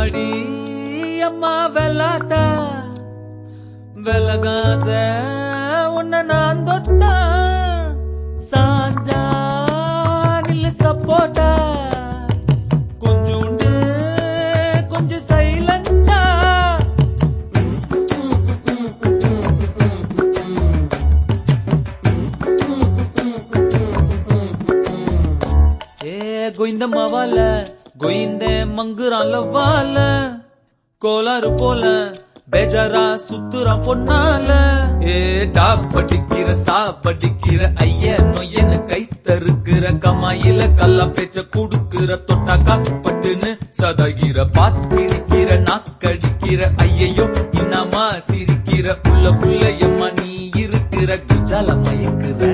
அடி அம்மா வெள்ளாட்ட வெலகாத உன்ன நான் தொட்டா சாஞ்சா நில்லு சப்போட்டா கொஞ்சோண்டு கொஞ்சம் சைலண்டா கோயிந்த மாவால கோயிந்த மங்குறான் லவ்வால கோளாறு போல பேஜாரா சுத்துறான் பொன்னால டா படிக்கிற சா படிக்கிற ஐய நொய்யன்னு கை தருக்கிற கமாயில கல்லா பேச்ச குடுக்கிற தொட்டா காப்பட்டுன்னு சதகிற பாத்திடிக்கிற நாக்கடிக்கிற ஐயையோ இன்னமா சிரிக்கிற புள்ள புள்ளையம்மா நீ இருக்கிற குஜால மயக்குற